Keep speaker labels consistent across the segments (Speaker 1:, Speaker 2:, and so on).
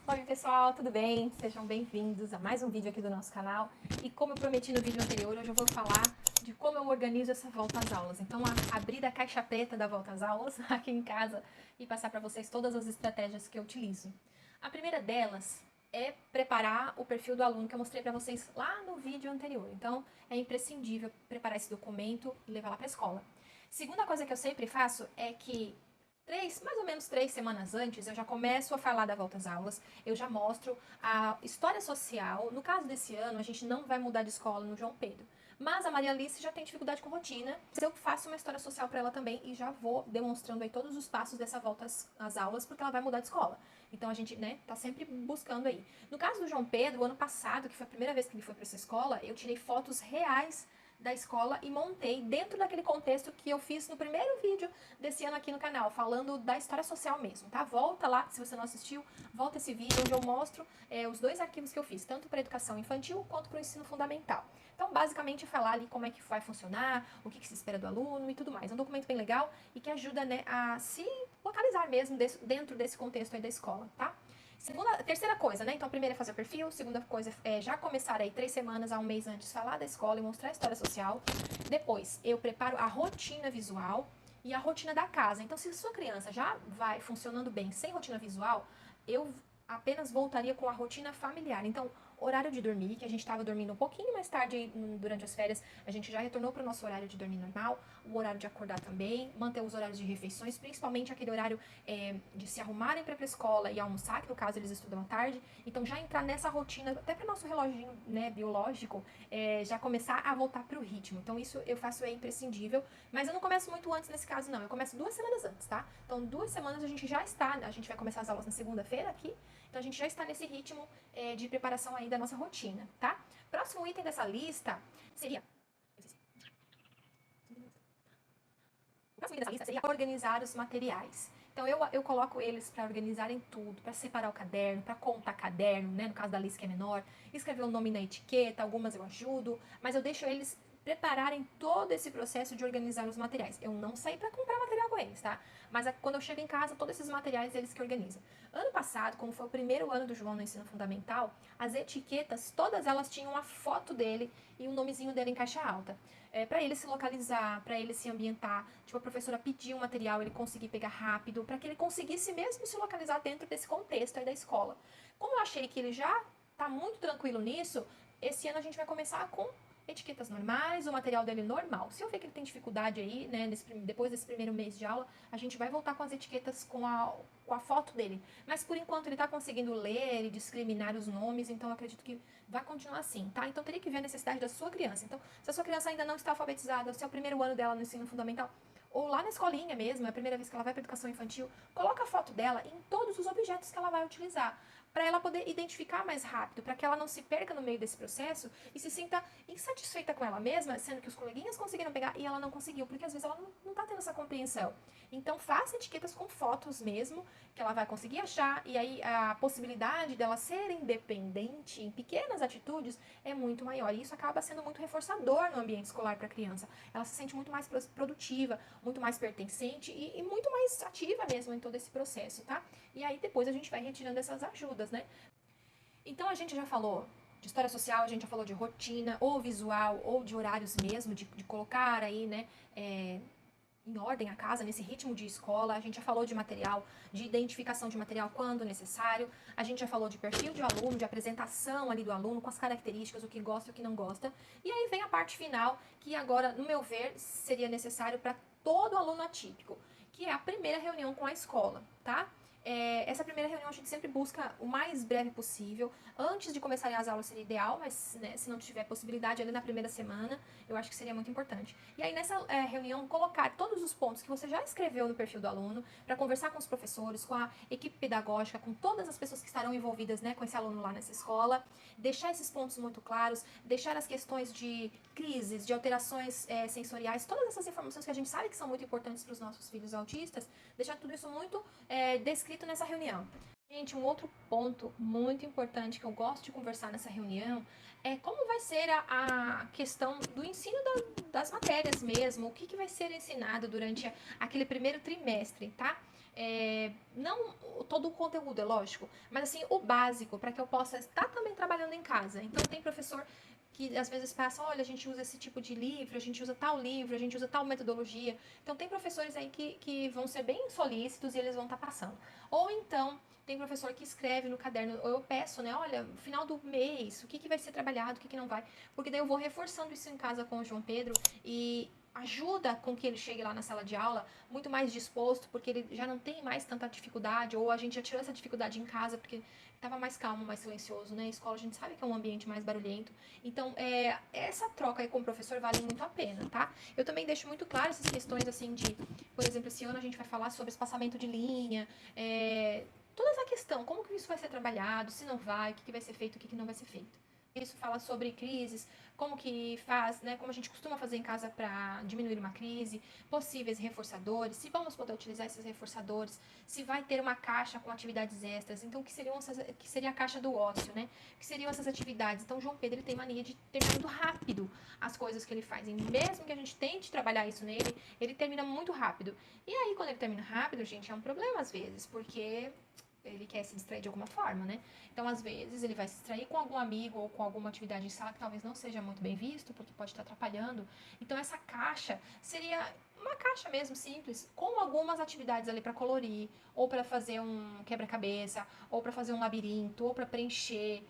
Speaker 1: Oi pessoal, tudo bem? Sejam bem-vindos a mais um vídeo aqui do nosso canal. E como eu prometi no vídeo anterior, hoje eu vou falar de como eu organizo essa volta às aulas. Então, abrir a caixa preta da volta às aulas aqui em casa e passar para vocês todas as estratégias que eu utilizo. A primeira delas é preparar o perfil do aluno que eu mostrei para vocês lá no vídeo anterior. Então, é imprescindível preparar esse documento e levar lá para a escola. Segunda coisa que eu sempre faço é que mais ou menos 3 semanas antes, eu já começo a falar da volta às aulas, eu já mostro a história social. No caso desse ano, a gente não vai mudar de escola no João Pedro, mas a Maria Alice já tem dificuldade com rotina. Eu faço uma história social para ela também e já vou demonstrando aí todos os passos dessa volta às aulas, porque ela vai mudar de escola. Então a gente, tá sempre buscando aí. No caso do João Pedro, o ano passado, que foi a primeira vez que ele foi para essa escola, eu tirei fotos reais da escola e montei dentro daquele contexto que eu fiz no primeiro vídeo desse ano aqui no canal, falando da história social mesmo, tá? Volta lá, se você não assistiu, volta esse vídeo onde eu mostro os dois arquivos que eu fiz, tanto para educação infantil quanto para o ensino fundamental. Então, basicamente, falar ali como é que vai funcionar, o que se espera do aluno e tudo mais. É um documento bem legal e que ajuda, a se localizar mesmo dentro desse contexto aí da escola, tá? Terceira coisa, né? Então, a primeira é fazer o perfil, segunda coisa é já começar aí 3 semanas a um mês antes falar da escola e mostrar a história social. Depois, eu preparo a rotina visual e a rotina da casa. Então, se a sua criança já vai funcionando bem sem rotina visual, eu apenas voltaria com a rotina familiar. Então, horário de dormir, que a gente estava dormindo um pouquinho mais tarde durante as férias, a gente já retornou para o nosso horário de dormir normal, o horário de acordar também, manter os horários de refeições, principalmente aquele horário de se arrumarem para ir para a escola e almoçar, que no caso eles estudam à tarde. Então, já entrar nessa rotina, até para o nosso reloginho, biológico, já começar a voltar para o ritmo. Então, isso eu faço, é imprescindível, mas eu não começo muito antes nesse caso, não. Eu começo 2 semanas antes, tá? Então, 2 semanas a gente já está, a gente vai começar as aulas na segunda-feira aqui, então a gente já está nesse ritmo de preparação aí da nossa rotina, tá? Próximo item dessa lista seria... O próximo item dessa lista seria organizar os materiais. Então eu coloco eles para organizarem tudo, para separar o caderno, para contar caderno, né? No caso da Alice que é menor, escrever o nome na etiqueta, algumas eu ajudo, mas eu deixo eles prepararem todo esse processo de organizar os materiais. Eu não saí para comprar material com eles, tá? Mas quando eu chego em casa, todos esses materiais eles que organizam. Ano passado, como foi o primeiro ano do João no ensino fundamental, as etiquetas, todas elas tinham a foto dele e o nomezinho dele em caixa alta. Para ele se localizar, para ele se ambientar, tipo, a professora pedir um material, ele conseguir pegar rápido, para que ele conseguisse mesmo se localizar dentro desse contexto aí da escola. Como eu achei que ele já tá muito tranquilo nisso, esse ano a gente vai começar com etiquetas normais, o material dele normal. Se eu ver que ele tem dificuldade aí, né, depois desse primeiro mês de aula, a gente vai voltar com as etiquetas com a foto dele. Mas por enquanto ele está conseguindo ler e discriminar os nomes, então eu acredito que vai continuar assim, tá? Então teria que ver a necessidade da sua criança. Então, se a sua criança ainda não está alfabetizada, se é o primeiro ano dela no ensino fundamental, ou lá na escolinha mesmo, é a primeira vez que ela vai para educação infantil, coloca a foto dela em todos os objetos que ela vai utilizar, para ela poder identificar mais rápido, para que ela não se perca no meio desse processo e se sinta insatisfeita com ela mesma, sendo que os coleguinhas conseguiram pegar e ela não conseguiu, porque às vezes ela não tá tendo essa compreensão. Então faça etiquetas com fotos mesmo, que ela vai conseguir achar, e aí a possibilidade dela ser independente em pequenas atitudes é muito maior, e isso acaba sendo muito reforçador no ambiente escolar para a criança. Ela se sente muito mais produtiva, muito mais pertencente e muito mais ativa mesmo em todo esse processo, tá? E aí depois a gente vai retirando essas ajudas, né? Então a gente já falou de história social, a gente já falou de rotina, ou visual, ou de horários mesmo, de colocar aí, né, em ordem a casa, nesse ritmo de escola. A gente já falou de material, de identificação de material quando necessário. A gente já falou de perfil de aluno, de apresentação ali do aluno, com as características, o que gosta e o que não gosta. E aí vem a parte final, que agora, no meu ver, seria necessário para todo aluno atípico, que é a primeira reunião com a escola, tá? Essa primeira reunião a gente sempre busca o mais breve possível. Antes de começarem as aulas seria ideal, mas né, se não tiver possibilidade ali na primeira semana, eu acho que seria muito importante. E aí nessa reunião colocar todos os pontos que você já escreveu no perfil do aluno, para conversar com os professores, com a equipe pedagógica, com todas as pessoas que estarão envolvidas, né, com esse aluno lá nessa escola, deixar esses pontos muito claros, deixar as questões de crises, de alterações sensoriais, todas essas informações que a gente sabe que são muito importantes para os nossos filhos autistas, deixar tudo isso muito descrito nessa reunião. Gente, um outro ponto muito importante que eu gosto de conversar nessa reunião é como vai ser a questão do ensino das matérias mesmo, o que vai ser ensinado durante aquele primeiro trimestre, tá? não todo o conteúdo, é lógico, mas assim, o básico, para que eu possa estar também trabalhando em casa. Então tem professor que às vezes passa, olha, a gente usa esse tipo de livro, a gente usa tal livro, a gente usa tal metodologia. Então tem professores aí que vão ser bem solícitos e eles vão estar passando. Ou então, tem professor que escreve no caderno, ou eu peço, né, olha, final do mês, o que vai ser trabalhado, o que não vai. Porque daí eu vou reforçando isso em casa com o João Pedro e ajuda com que ele chegue lá na sala de aula muito mais disposto, porque ele já não tem mais tanta dificuldade, ou a gente já tirou essa dificuldade em casa, porque estava mais calmo, mais silencioso, né? A escola a gente sabe que é um ambiente mais barulhento. Então, essa troca aí com o professor vale muito a pena, tá? Eu também deixo muito claro essas questões, assim, de, por exemplo, esse ano a gente vai falar sobre espaçamento de linha, toda essa questão, como que isso vai ser trabalhado, se não vai, o que vai ser feito, o que não vai ser feito. Isso fala sobre crises, como que faz, né, como a gente costuma fazer em casa para diminuir uma crise, possíveis reforçadores, se vamos poder utilizar esses reforçadores, se vai ter uma caixa com atividades extras, então que seria a caixa do ócio, né? Que seriam essas atividades. Então, João Pedro ele tem mania de terminar muito rápido as coisas que ele faz. E mesmo que a gente tente trabalhar isso nele, ele termina muito rápido. E aí, quando ele termina rápido, gente, é um problema às vezes, porque ele quer se distrair de alguma forma, né? Então, às vezes, ele vai se distrair com algum amigo ou com alguma atividade em sala que talvez não seja muito bem visto, porque pode estar atrapalhando. Então, essa caixa seria uma caixa mesmo simples, com algumas atividades ali para colorir, ou para fazer um quebra-cabeça, ou para fazer um labirinto, ou para preencher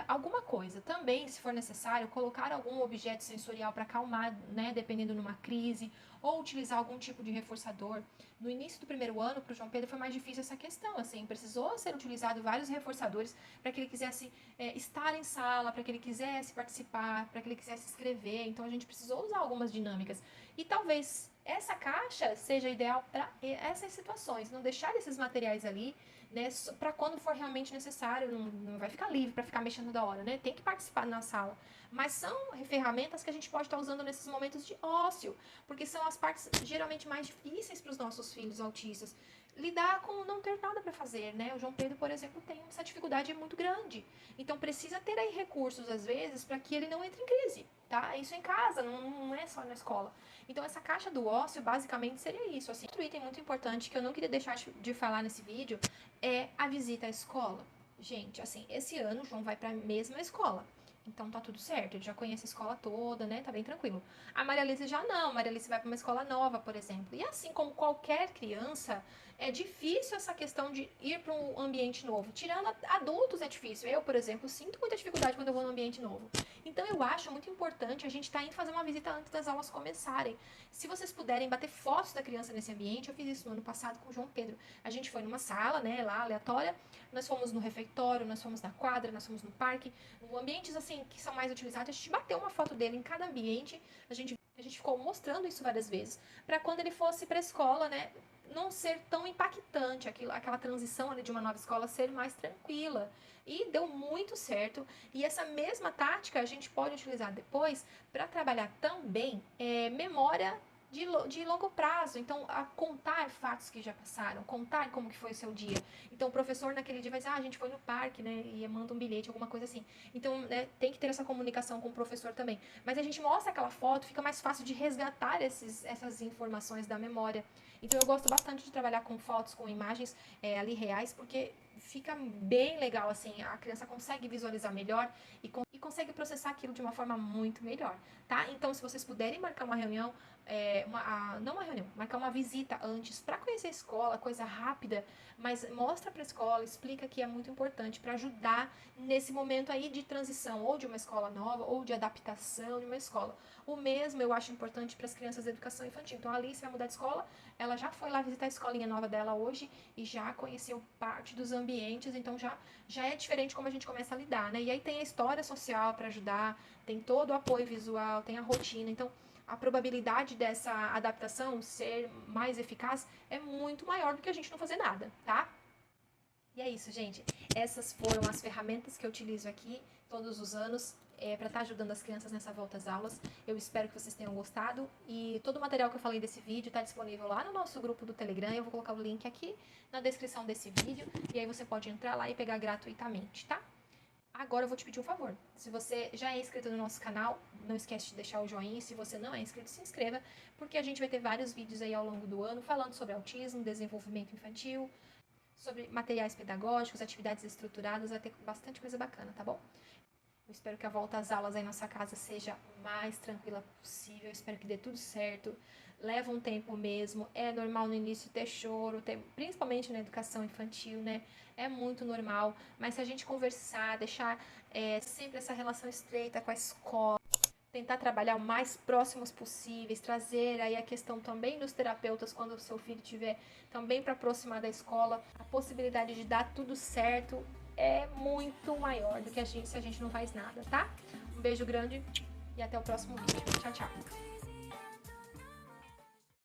Speaker 1: alguma coisa. Também, se for necessário, colocar algum objeto sensorial para acalmar, né, dependendo numa crise, ou utilizar algum tipo de reforçador. No início do primeiro ano, para o João Pedro foi mais difícil essa questão, assim, precisou ser utilizado vários reforçadores para que ele quisesse estar em sala, para que ele quisesse participar, para que ele quisesse escrever. Então a gente precisou usar algumas dinâmicas. E talvez essa caixa seja ideal para essas situações, não deixar esses materiais ali, né, para quando for realmente necessário, não vai ficar livre para ficar mexendo da hora, né? Tem que participar na sala. Mas são ferramentas que a gente pode estar usando nesses momentos de ócio, porque são as partes geralmente mais difíceis para os nossos filhos autistas. Lidar com não ter nada para fazer, né? O João Pedro, por exemplo, tem essa dificuldade muito grande. Então precisa ter aí recursos, às vezes, para que ele não entre em crise, tá? Isso em casa, não é só na escola. Então essa caixa do ócio, basicamente, seria isso. Assim, outro item muito importante que eu não queria deixar de falar nesse vídeo é a visita à escola. Gente, assim, esse ano o João vai para a mesma escola. Então tá tudo certo, ele já conhece a escola toda, né? Tá bem tranquilo. A Maria Alice já não, a Maria Alice vai para uma escola nova, por exemplo. E assim como qualquer criança, é difícil essa questão de ir para um ambiente novo. Tirando adultos é difícil. Eu, por exemplo, sinto muita dificuldade quando eu vou num ambiente novo. Então eu acho muito importante a gente estar indo fazer uma visita antes das aulas começarem. Se vocês puderem bater fotos da criança nesse ambiente, eu fiz isso no ano passado com o João Pedro. A gente foi numa sala, né, lá aleatória, nós fomos no refeitório, nós fomos na quadra, nós fomos no parque, ambientes assim que são mais utilizados, a gente bateu uma foto dele em cada ambiente, a gente ficou mostrando isso várias vezes, para quando ele fosse para a escola, né, não ser tão impactante, aquela transição ali de uma nova escola ser mais tranquila. E deu muito certo. E essa mesma tática a gente pode utilizar depois para trabalhar também memória de longo prazo. Então, a contar fatos que já passaram, contar como que foi o seu dia. Então, o professor naquele dia vai dizer, a gente foi no parque, né, e manda um bilhete, alguma coisa assim. Então, né, tem que ter essa comunicação com o professor também. Mas a gente mostra aquela foto, fica mais fácil de resgatar essas informações da memória. Então, eu gosto bastante de trabalhar com fotos, com imagens ali reais, porque fica bem legal, assim, a criança consegue visualizar melhor e consegue processar aquilo de uma forma muito melhor, tá? Então, se vocês puderem marcar uma reunião, não uma reunião, marcar uma visita antes para conhecer a escola, coisa rápida, mas mostra para a escola, explica que é muito importante para ajudar nesse momento aí de transição, ou de uma escola nova, ou de adaptação de uma escola. O mesmo eu acho importante para as crianças da educação infantil. Então, a Alice vai mudar de escola, ela já foi lá visitar a escolinha nova dela hoje e já conheceu parte dos ambientes, então já é diferente como a gente começa a lidar, né? E aí tem a história social para ajudar, tem todo o apoio visual, tem a rotina, então a probabilidade dessa adaptação ser mais eficaz é muito maior do que a gente não fazer nada, tá? E é isso, gente. Essas foram as ferramentas que eu utilizo aqui todos os anos para estar ajudando as crianças nessa volta às aulas. Eu espero que vocês tenham gostado. E todo o material que eu falei desse vídeo está disponível lá no nosso grupo do Telegram. Eu vou colocar o link aqui na descrição desse vídeo. E aí você pode entrar lá e pegar gratuitamente, tá? Agora eu vou te pedir um favor. Se você já é inscrito no nosso canal, não esquece de deixar o joinha. Se você não é inscrito, se inscreva, porque a gente vai ter vários vídeos aí ao longo do ano falando sobre autismo, desenvolvimento infantil, sobre materiais pedagógicos, atividades estruturadas, vai ter bastante coisa bacana, tá bom? Eu espero que a volta às aulas aí na nossa casa seja o mais tranquila possível. Eu espero que dê tudo certo. Leva um tempo mesmo. É normal no início ter choro, principalmente na educação infantil, né? É muito normal. Mas se a gente conversar, deixar sempre essa relação estreita com a escola, tentar trabalhar o mais próximos possíveis, trazer aí a questão também dos terapeutas quando o seu filho tiver também para aproximar da escola, a possibilidade de dar tudo certo é muito maior do que se a gente não faz nada, tá? Um beijo grande e até o próximo vídeo. Tchau, tchau.